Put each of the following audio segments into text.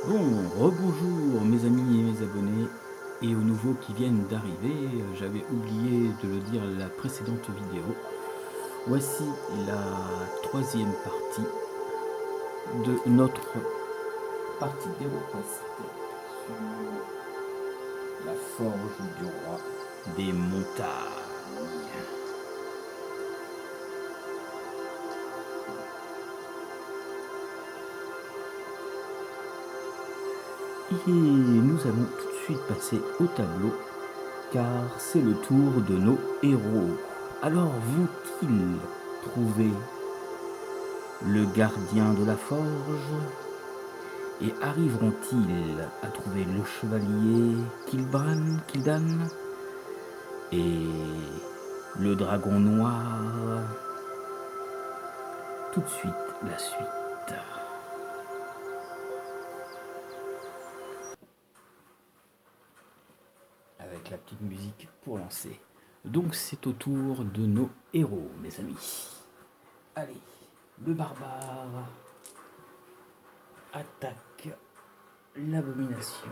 Bon, rebonjour mes amis et mes abonnés et aux nouveaux qui viennent d'arriver. J'avais oublié de le dire la précédente vidéo. Voici la troisième partie de notre partie d'HeroQuest sur la forge du roi des montagnes. Et nous allons tout de suite passer au tableau, car c'est le tour de nos héros. Alors vont-ils trouver le gardien de la forge et arriveront-ils à trouver le chevalier Kildan et le dragon noir? Tout de suite la suite. Avec la petite musique pour lancer. Donc c'est au tour de nos héros, mes amis. Allez, le barbare attaque l'abomination.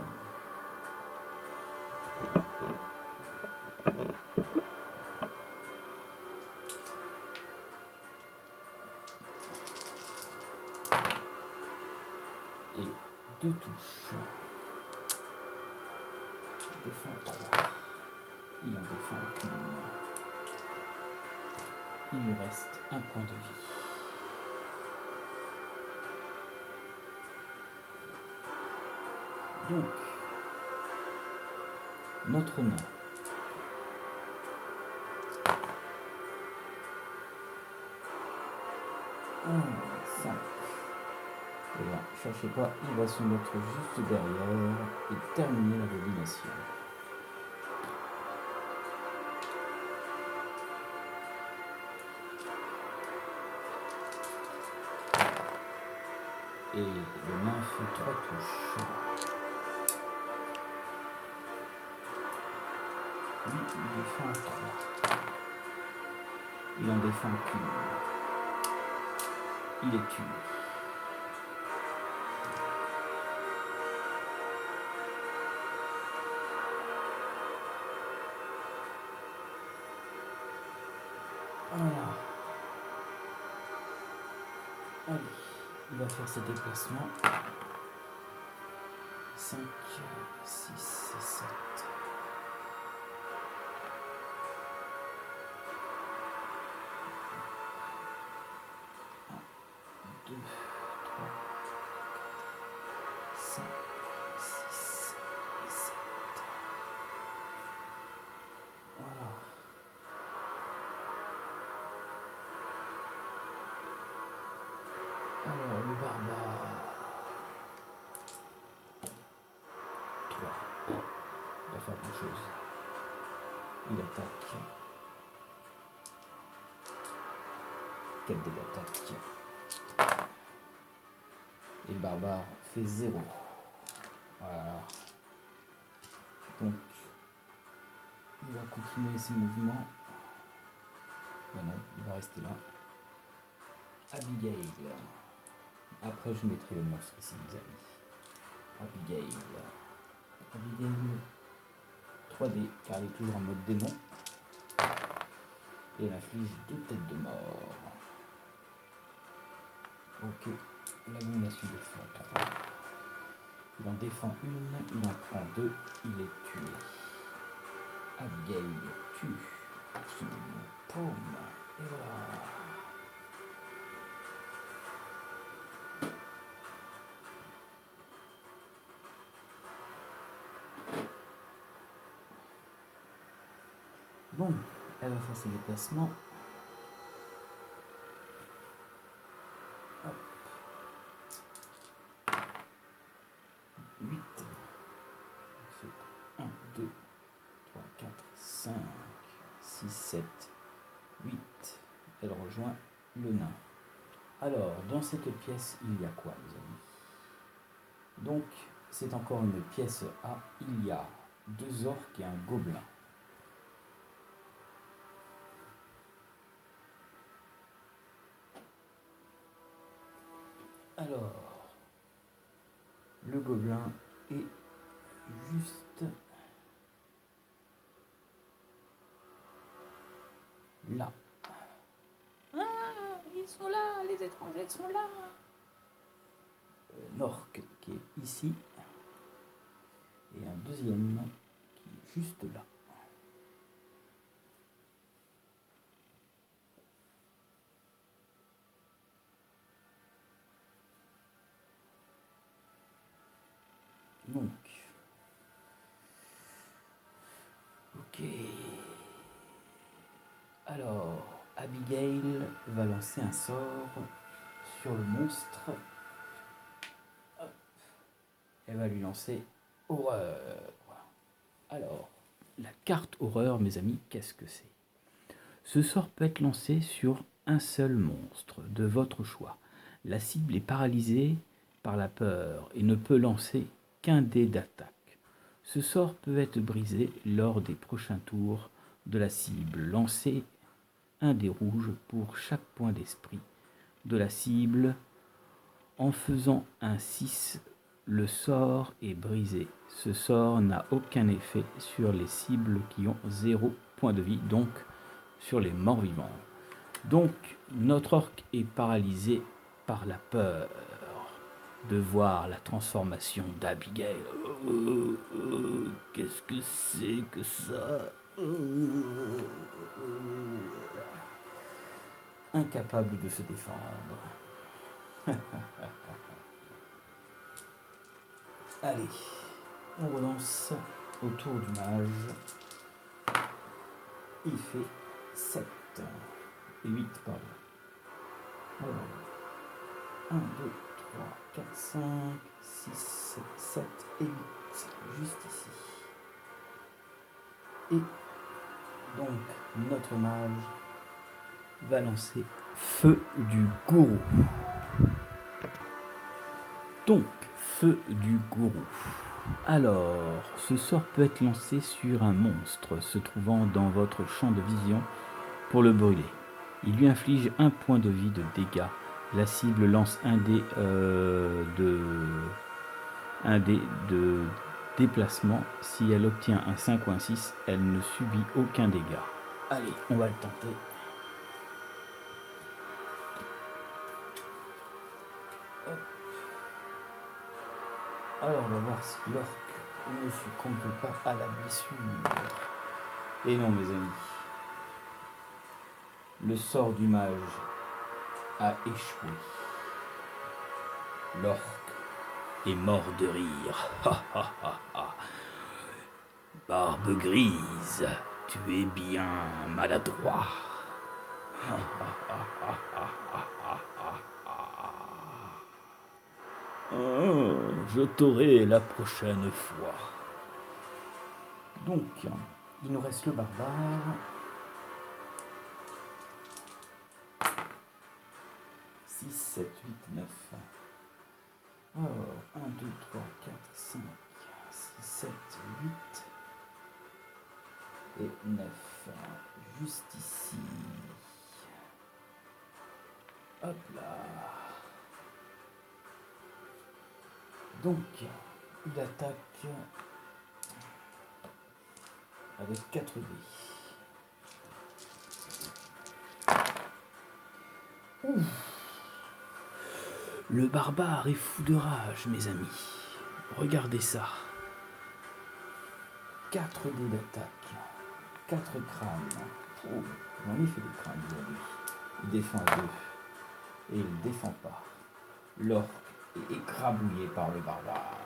Et deux touches. Il défend 3. Il en défend aucune. Il lui reste un point de vie. Donc, notre nain. Un, 5. Et là, cherchez pas, il va se mettre juste derrière et terminer la domination. Et le nain fait 3 touches. Lui, il défend 3. Il en défend qu'une. Il est tué. Voilà. Allez, il va faire ses déplacements. 5, 6 et 7. 2, 3, 5, 6 et 7. Voilà. Alors, le barbare. 3. Il va faire quelque chose. Il attaque. 4 dégâts d'attaque. Et le barbare fait 0. Voilà. Donc, il va continuer ses mouvements. Ben non, il va rester là. Abigail. Après, je mettrai le monstre ici, mes amis. Abigail. Abigail 3D, car elle est toujours en mode démon. Et elle inflige 2 têtes de mort. Ok, l'abomination défend 3. Il en défend une, il en prend 2, il est tué. Abigail tue. Poum. Et voilà. Bon, elle va faire ses déplacements. Hop. 8. 1, 2, 3, 4, 5, 6, 7, 8. Elle rejoint le nain. Alors, dans cette pièce, il y a quoi, mes amis? Donc, c'est encore une pièce A. Il y a 2 orques et un gobelin. Alors, Le gobelin est juste là. Ah, ils sont là, les étrangers sont là. L'orque qui est ici. Et un deuxième qui est juste là. Donc, ok. Alors, Abigail va lancer un sort sur le monstre. Hop. Elle va lui lancer horreur. Alors, la carte horreur, mes amis, qu'est-ce que c'est? Ce sort peut être lancé sur un seul monstre de votre choix. La cible est paralysée par la peur et ne peut lancer qu'un dé d'attaque. Ce sort peut être brisé lors des prochains tours de la cible. Lancez un dé rouge pour chaque point d'esprit de la cible. En faisant un 6, le sort est brisé. Ce sort n'a aucun effet sur les cibles qui ont 0 point de vie, donc sur les morts vivants. Donc, notre orc est paralysé par la peur de voir la transformation d'Abigail. Qu'est-ce que c'est que ça? Incapable de se défendre. Allez, on relance autour du mage. Il fait 7 et 8, pardon. Alors, 1, 2, 3, 4, 5, 6, 7 et 8, juste ici. Et donc, notre mage va lancer Feu du Gourou. Donc, Feu du Gourou. Alors, ce sort peut être lancé sur un monstre se trouvant dans votre champ de vision pour le brûler. Il lui inflige 1 point de vie de dégâts. La cible lance un dé de déplacement. Si elle obtient un 5 ou un 6, elle ne subit aucun dégât. Allez, on va le tenter. Hop. Alors, on va voir si l'orque ne succombe pas à la blessure. Et non, mes amis. Le sort du mage a échoué. L'orque est mort de rire. Barbe grise, tu es bien maladroit. Je t'aurai la prochaine fois. Donc, il nous reste le barbare. 6, 7, 8, 9. Alors, 1, 2, 3, 4, 5, 6, 7, 8 et 9. Juste ici. Hop là. Donc, il attaque avec 4 dés. Ouf. Le barbare est fou de rage, mes amis. Regardez ça. 4 dés d'attaque. 4 crânes. Oh, j'en ai fait des crânes aujourd'hui. Il défend à 2. Et il ne défend pas. L'orque est écrabouillé par le barbare.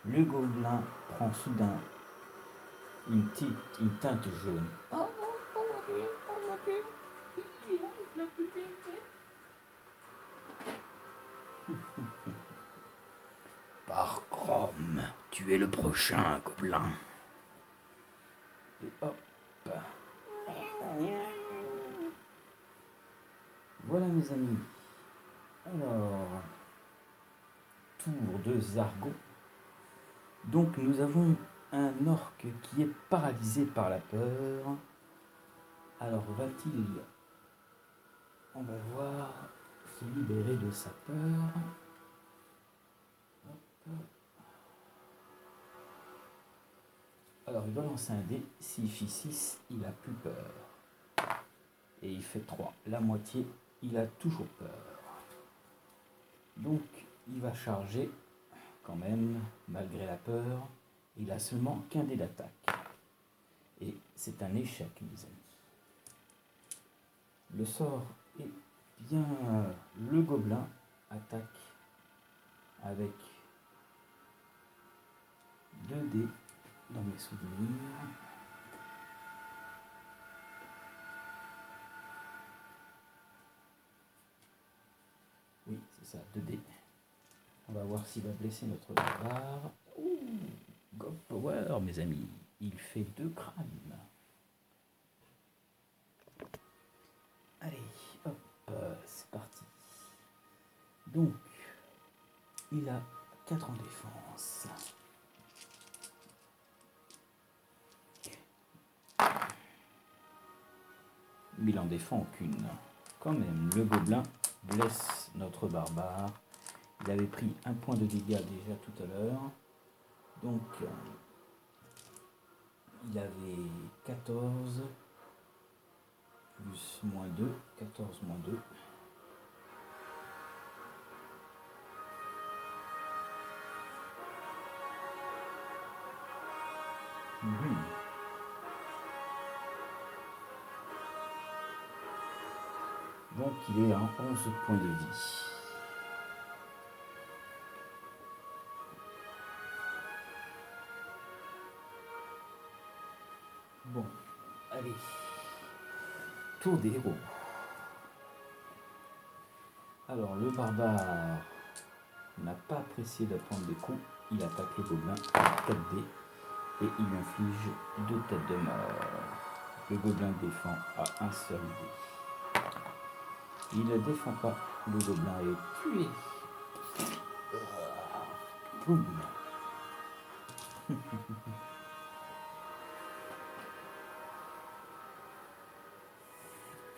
Le gobelin prend soudain une teinte jaune. Par Chrome, tu es le prochain gobelin. Et hop. Voilà mes amis. Alors, tour de Zargon. Donc nous avons un orque qui est paralysé par la peur. Alors va-t-il, on va voir, se libérer de sa peur? Alors il va lancer un dé, s'il fait 6, il a plus peur. Et il fait 3, la moitié, il a toujours peur. Donc il va charger quand même, malgré la peur. Il a seulement qu'un dé d'attaque. Et c'est un échec, mes amis. Le sort est bien... Le gobelin attaque avec 2 dés dans mes souvenirs. Oui, c'est ça, 2 dés. On va voir s'il va blesser notre barbare. Ouh, God Power, mes amis. Il fait 2 crânes. Allez, hop, c'est parti. Donc, il a 4 en défense. Mais il en défend aucune. Quand même, le gobelin blesse notre barbare. Il avait pris 1 point de dégâts déjà tout à l'heure. Donc, il avait 14 plus moins 2. 14 moins 2. Donc il est à 11 points de vie. Bon, allez. Tour des héros. Alors le barbare n'a pas apprécié de prendre des coups. Il attaque le gobelin à 4 dés et il lui inflige 2 têtes de mort. Le gobelin défend à un seul dé. Il ne défend pas. Le gobelin est tué. Boum.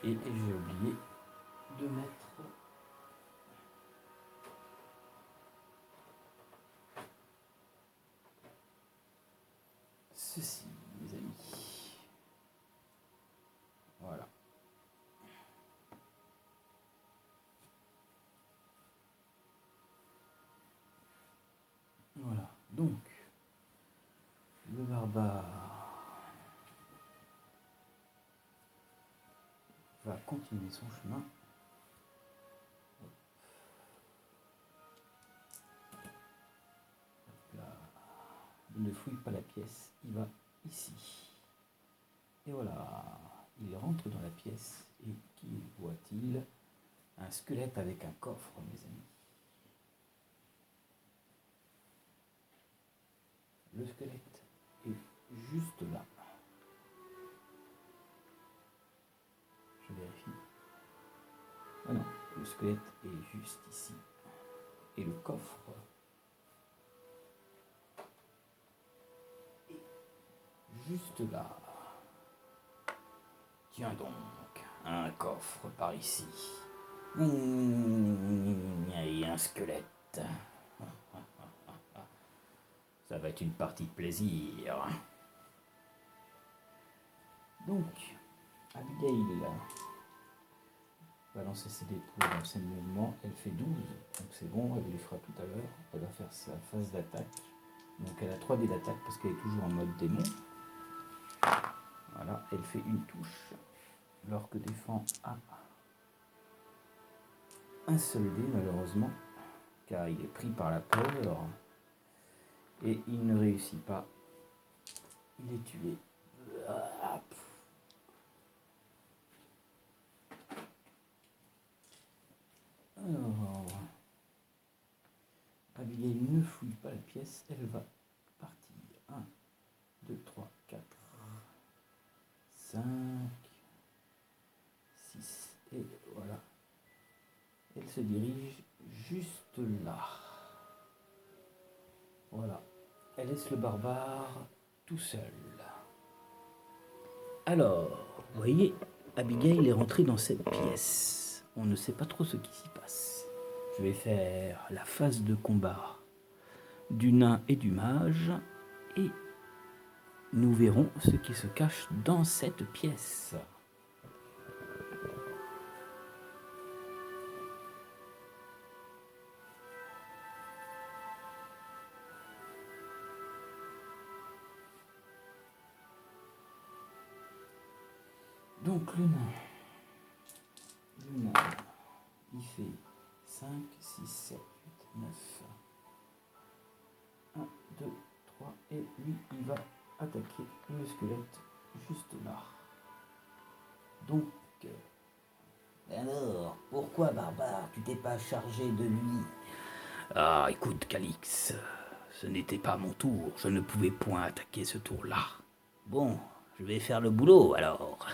Et j'ai oublié de mettre ceci, mes amis. Voilà. Voilà. Donc, le barbare va continuer son chemin. Là. Il ne fouille pas la pièce, il va ici. Et voilà, il rentre dans la pièce et qui voit-il? Un squelette avec un coffre, mes amis. Le squelette est juste là. Je vérifie. Ah non, le squelette est juste ici. Et le coffre est juste là. Tiens donc, un coffre par ici. Et un squelette. Ça va être une partie de plaisir. Donc, Abigail va lancer ses dés pour lancer le mouvement. Elle fait 12, donc c'est bon, elle le fera tout à l'heure. Elle va faire sa phase d'attaque. Donc elle a 3 dés d'attaque parce qu'elle est toujours en mode démon. Voilà, elle fait une touche. L'orque défend à un seul dé malheureusement, car il est pris par la peur. Et il ne réussit pas. Il est tué. Alors, Abigail ne fouille pas la pièce, elle va partir. 1, 2, 3, 4, 5, 6, et voilà. Elle se dirige juste là. Voilà. Elle laisse le barbare tout seul. Alors, vous voyez, Abigail est rentrée dans cette pièce. On ne sait pas trop ce qui s'y passe. Je vais faire la phase de combat du nain et du mage. Et nous verrons ce qui se cache dans cette pièce. Donc le nain, il fait 5, 6, 7, 8, 9. 1, 2, 3, et lui, il va attaquer le squelette juste là. Donc, alors, pourquoi, barbare, tu t'es pas chargé de lui? Ah, écoute, Calix, ce n'était pas mon tour, je ne pouvais point attaquer ce tour-là. Bon, je vais faire le boulot, alors.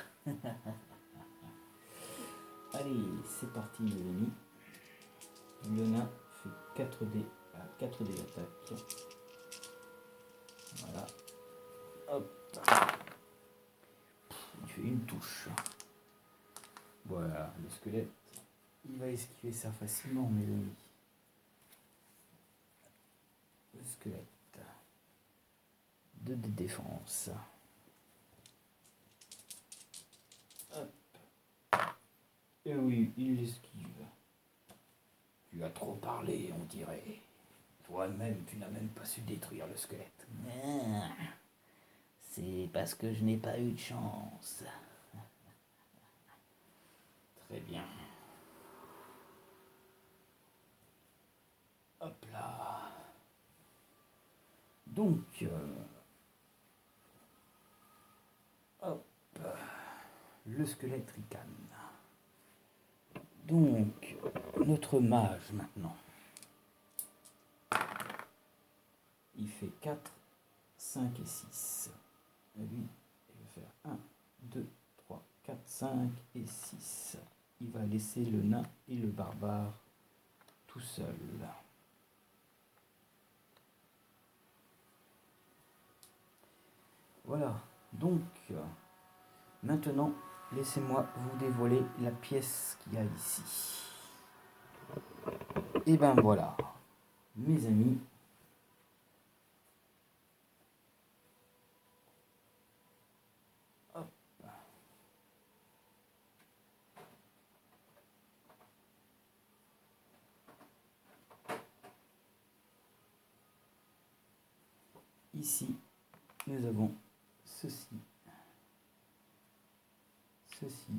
Allez, c'est parti, les amis. Le nain fait 4 dés, 4 dés d'attaque. Voilà. Hop. Il fait une touche. Voilà, le squelette, il va esquiver ça facilement, mes amis. Le squelette. 2 de défense. Hop. Et oui, il l'esquive. Tu as trop parlé, on dirait. Toi-même, tu n'as même pas su détruire le squelette. Ah, c'est parce que je n'ai pas eu de chance. Très bien. Hop là. Donc, hop, le squelette ricane. Donc, notre mage maintenant. Il fait 4, 5 et 6. Et lui, il va faire 1, 2, 3, 4, 5 et 6. Il va laisser le nain et le barbare tout seuls. Voilà, donc maintenant laissez-moi vous dévoiler la pièce qu'il y a ici. Et ben voilà, mes amis. Hop. Ici, nous avons ceci. Ceci.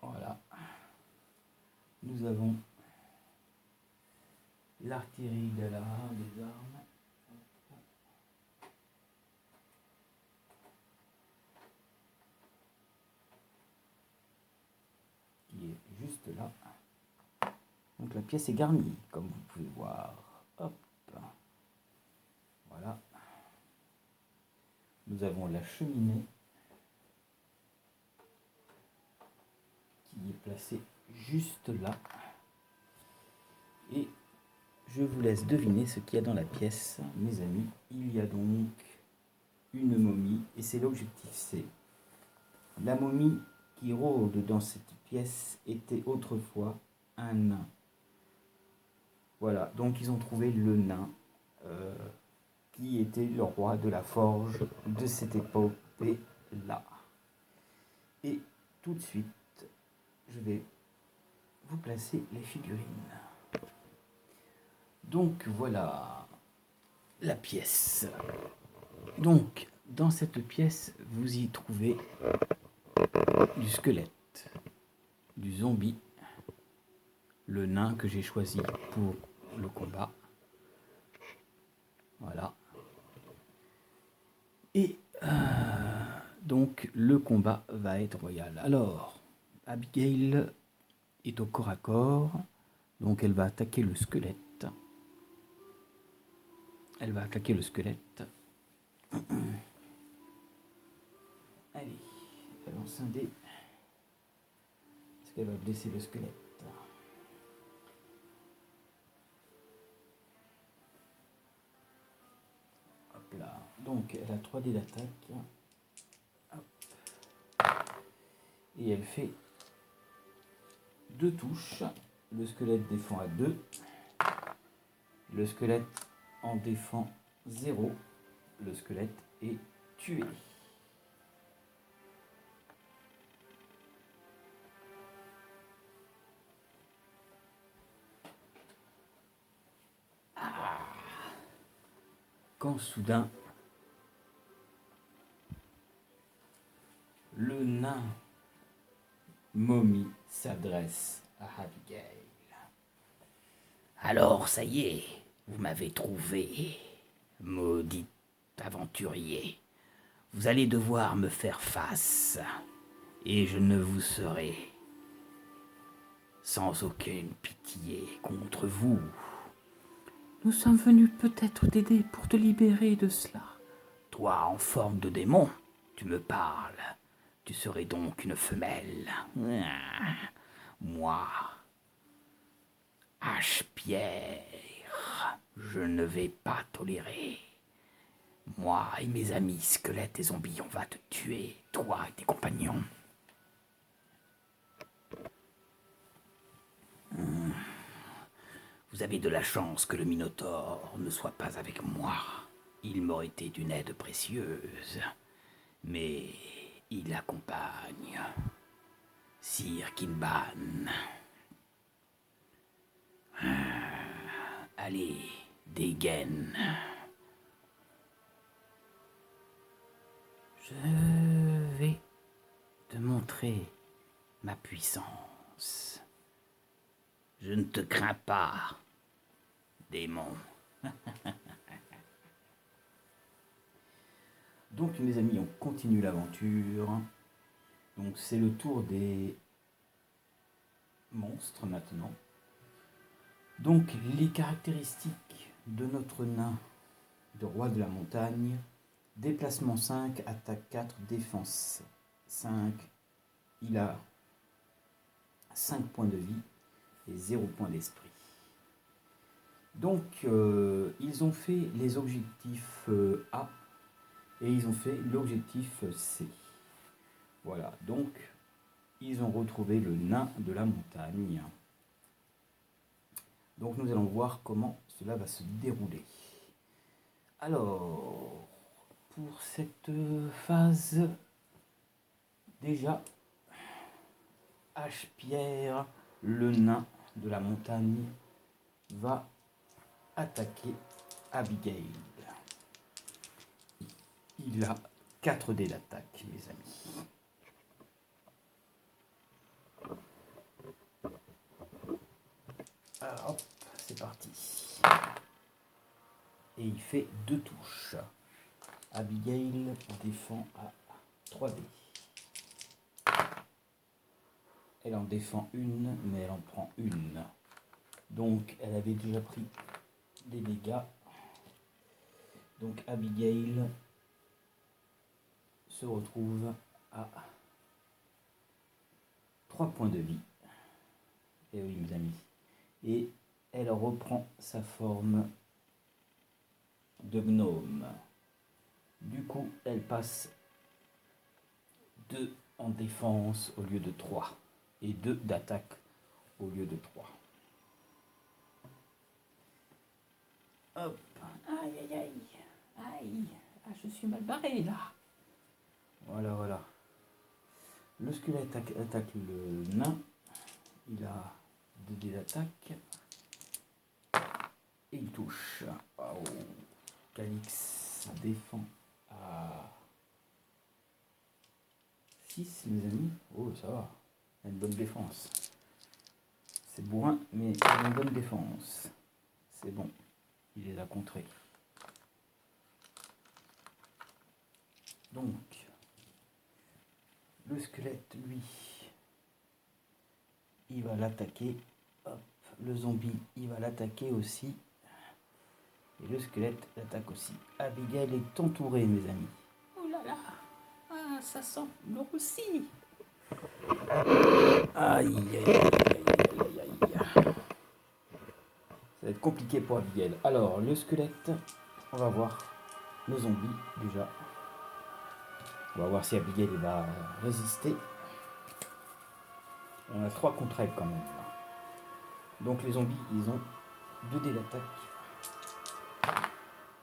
Voilà. Nous avons l'artillerie de l'art, des armes. Qui est juste là. Donc la pièce est garnie, comme vous pouvez voir. Hop. Voilà. Nous avons la cheminée qui est placée juste là. Et je vous laisse deviner ce qu'il y a dans la pièce, mes amis. Il y a donc une momie, et c'est l'objectif C. La momie qui rôde dans cette pièce était autrefois un nain. Voilà, donc ils ont trouvé le nain qui était le roi de la forge de cette épopée-là. Et tout de suite, je vais vous placer les figurines. Donc voilà la pièce. Donc dans cette pièce, vous y trouvez du squelette, du zombie, le nain que j'ai choisi pour le combat. Voilà. Et donc le combat va être royal. Alors, Abigail est au corps à corps, donc elle va attaquer le squelette. Elle va attaquer le squelette. Allez, elle lance un dé. Est-ce qu'elle va blesser le squelette? Hop là. Donc elle a 3 dés d'attaque. Et elle fait 2 touches. Le squelette défend à 2. Le squelette en défend 0. Le squelette est tué. Quand soudain, le nain momie s'adresse à Abigail. Alors, ça y est, vous m'avez trouvé, maudit aventurier. Vous allez devoir me faire face, et je ne vous serai sans aucune pitié contre vous. Nous sommes venus peut-être t'aider pour te libérer de cela. Toi, en forme de démon, tu me parles. Tu serais donc une femelle. Moi, H-Pierre, je ne vais pas tolérer. Moi et mes amis squelettes et zombies, on va te tuer, toi et tes compagnons. Vous avez de la chance que le Minotaure ne soit pas avec moi. Il m'aurait été d'une aide précieuse. Mais il accompagne Sir Kinban. Allez, dégaine. Je vais te montrer ma puissance. Je ne te crains pas, démon. Donc mes amis, on continue l'aventure. Donc c'est le tour des monstres maintenant. Donc les caractéristiques de notre nain de roi de la montagne. Déplacement 5, attaque 4, défense 5. Il a 5 points de vie et 0 points d'esprit. Donc ils ont fait les objectifs A et ils ont fait l'objectif C. Voilà, donc ils ont retrouvé le nain de la montagne. Donc nous allons voir comment cela va se dérouler. Alors, pour cette phase, déjà, H-Pierre, le nain de la montagne, va attaquer Abigail. Il a 4 dés d'attaque, mes amis. Alors, hop, c'est parti. Et il fait 2 touches. Abigail défend à 3 dés. Elle en défend une, mais elle en prend une. Donc, elle avait déjà pris des dégâts. Donc, Abigail se retrouve à 3 points de vie. Et oui, mes amis. Et elle reprend sa forme de gnome. Du coup, elle passe 2 en défense au lieu de 3. Et 2 d'attaque au lieu de 3. Hop. Aïe, aïe, aïe. Aïe. Ah, je suis mal barrée, là. Voilà, voilà. Le squelette attaque le nain. Il a 2 dés d'attaque. Et il touche. Oh. Calix défend à 6, mes amis. Oh, ça va. Il a une bonne défense. C'est bourrin, mais il a une bonne défense. C'est bon. Il les a contrés. Donc, le squelette, lui, il va l'attaquer. Hop, le zombie, il va l'attaquer aussi. Et le squelette l'attaque aussi. Abigail est entourée, mes amis. Oh là là. Ah, ça sent le roussi. Aïe, aïe, aïe, aïe, aïe, aïe. Ça va être compliqué pour Abigail. Alors, le squelette, on va voir le zombie déjà. On va voir si Abigail va résister. On a 3 contre elle quand même. Donc les zombies, ils ont 2 dés d'attaque.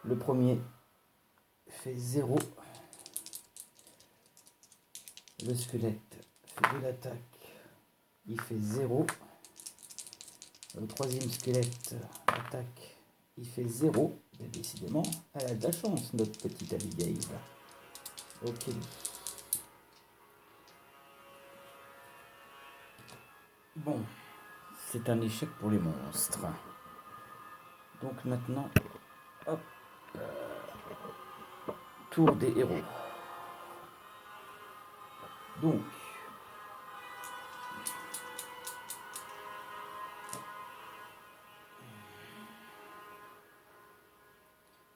Le premier fait 0. Le squelette fait 2 d'attaque. Il fait 0. Le troisième squelette attaque. Il fait 0. Et décidément, elle a de la chance, notre petite Abigail. Ok. Bon, c'est un échec pour les monstres. Donc maintenant, hop, tour des héros. Donc,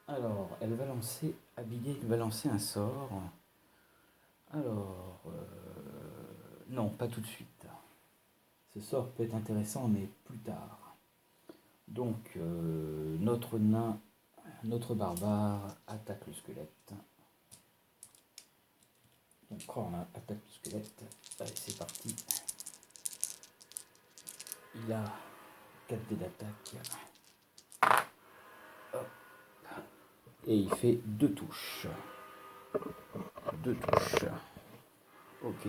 alors, elle va lancer, Abigail va lancer un sort. Alors, non, pas tout de suite. Ce sort peut être intéressant, mais plus tard. Donc, notre nain, notre barbare attaque le squelette. Donc, Korn attaque le squelette. Allez, c'est parti. Il a 4 dés d'attaque. Et il fait 2 touches. 2 touches. Ok.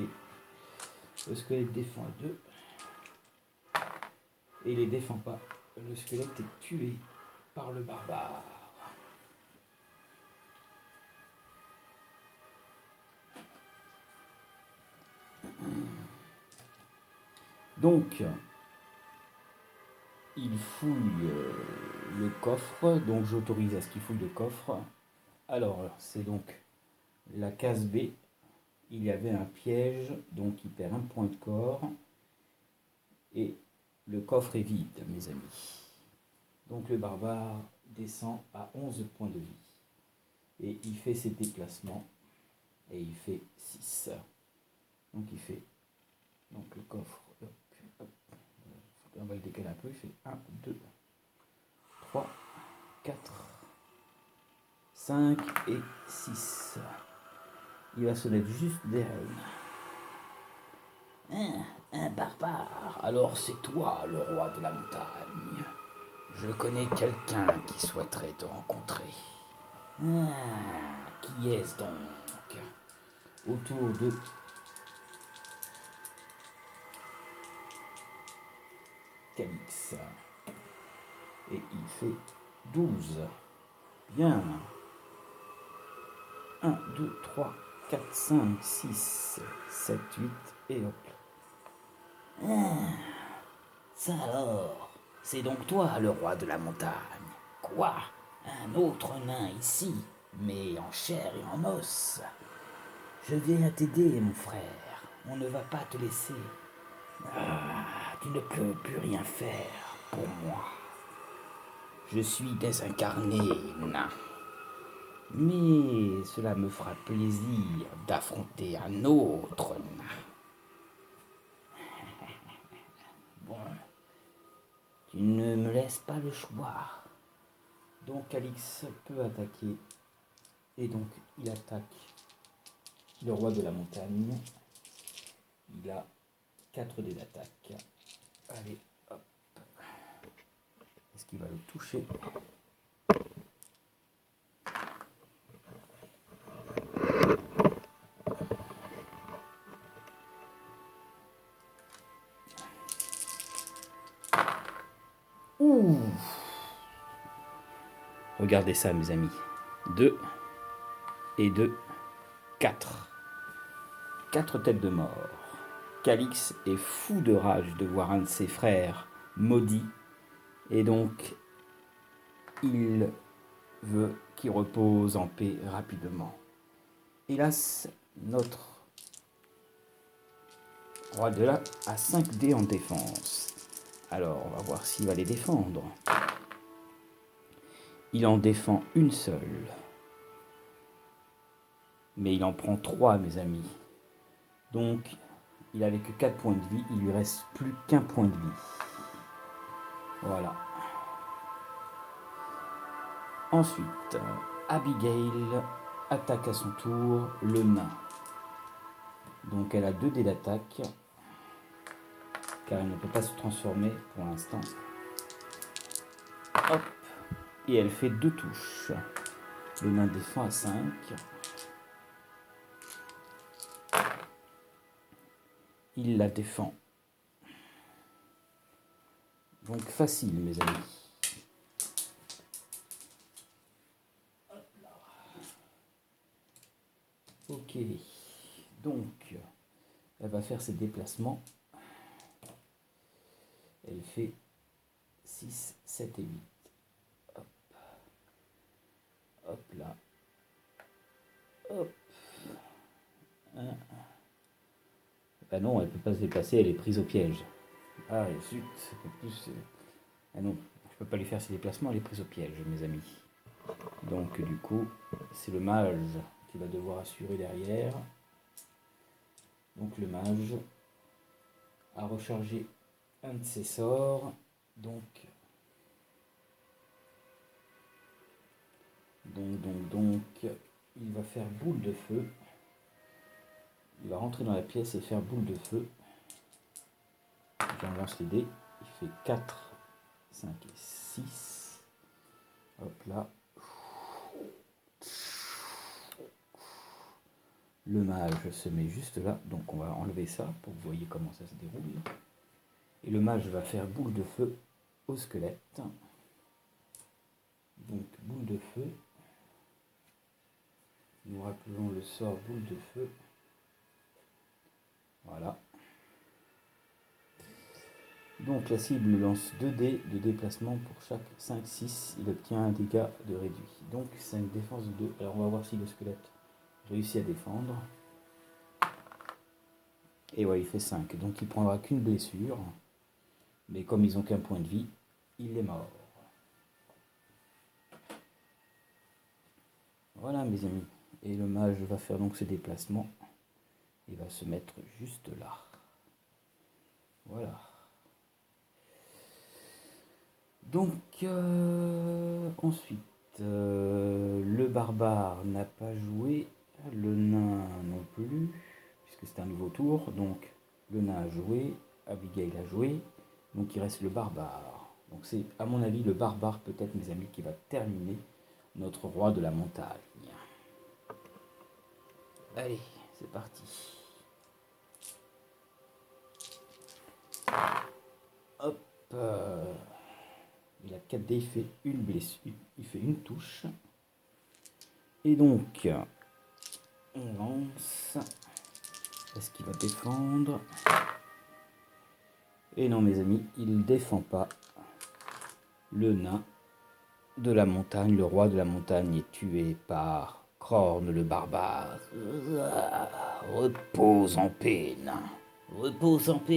Le squelette défend à 2. Et il les défend pas. Le squelette est tué par le barbare. Donc, il fouille le coffre. Donc, j'autorise à ce qu'il fouille le coffre. Alors, c'est donc la case B. Il y avait un piège. Donc, il perd 1 point de corps. Et le coffre est vide, mes amis. Donc, le barbare descend à 11 points de vie. Et il fait ses déplacements. Et il fait 6. Donc, il fait... Donc, le coffre... On va le décaler un peu, il fait 1, 2, 3, 4, 5 et 6. Il va se mettre juste derrière. Un barbare. Alors c'est toi le roi de la montagne. Je connais quelqu'un qui souhaiterait te rencontrer. Qui est-ce donc? Autour de... Calix. Et il fait 12. Bien. 1, 2, 3, 4, 5, 6, 7, 8 et hop. Ça alors, c'est donc toi le roi de la montagne. Quoi? Un autre nain ici, mais en chair et en os. Je viens t'aider, mon frère. On ne va pas te laisser. Tu ne peux plus rien faire pour moi. Je suis désincarné, nain. Mais cela me fera plaisir d'affronter un autre nain. Bon, tu ne me laisses pas le choix. Donc Calix peut attaquer. Et donc il attaque le roi de la montagne. Il a 4 dés d'attaque. Allez, hop. Est-ce qu'il va le toucher? Ouh! Regardez ça, mes amis. 2 et 2, 4. 4 têtes de mort. Calix est fou de rage de voir un de ses frères maudit. Et donc, il veut qu'il repose en paix rapidement. Hélas, notre roi de là a 5 dés en défense. Alors, on va voir s'il va les défendre. Il en défend une seule. Mais il en prend 3, mes amis. Donc, il n'avait que 4 points de vie. Il lui reste plus qu'un point de vie. Voilà. Ensuite, Abigail attaque à son tour le nain. Donc, elle a 2 dés d'attaque. Car elle ne peut pas se transformer pour l'instant. Hop. Et elle fait 2 touches. Le nain défend à 5. il la défend. Donc facile, mes amis. Ok, donc elle va faire ses déplacements. Elle fait 6, 7 et 8. Hop, hop là. Hop. Ah non, elle peut pas se déplacer, elle est prise au piège. Ah zut, plus. Ah non, je peux pas lui faire ses déplacements, elle est prise au piège, mes amis. Donc du coup, c'est le mage qui va devoir assurer derrière. Donc le mage a rechargé un de ses sorts. Donc, il va faire boule de feu. Il va rentrer dans la pièce et faire boule de feu. J'en lance les dés. Il fait 4, 5 et 6. Hop là. Le mage se met juste là. Donc on va enlever ça pour que vous voyez comment ça se déroule. Et le mage va faire boule de feu au squelette. Donc boule de feu. Nous rappelons le sort boule de feu. Voilà. Donc la cible lance 2 dés de déplacement pour chaque 5, 6. Il obtient un dégât de réduit. Donc 5 défense de 2. Alors on va voir si le squelette réussit à défendre. Et ouais, il fait 5. Donc il prendra qu'une blessure. Mais comme ils n'ont qu'un point de vie, il est mort. Voilà mes amis. Et le mage va faire donc ses déplacements. Il va se mettre juste là. Voilà. Donc ensuite, le barbare n'a pas joué, le nain non plus, puisque c'est un nouveau tour. Donc le nain a joué, Abigail a joué, donc il reste le barbare. Donc c'est à mon avis le barbare peut-être mes amis qui va terminer notre roi de la montagne. Allez, c'est parti. Hop. Il a 4 dés, il fait une blessure, il fait une touche. Et donc, on lance. Est-ce qu'il va défendre? Et non mes amis, il ne défend pas. Le nain de la montagne, le roi de la montagne est tué par Khorne le barbare. Repose en paix, nain. Repose en paix.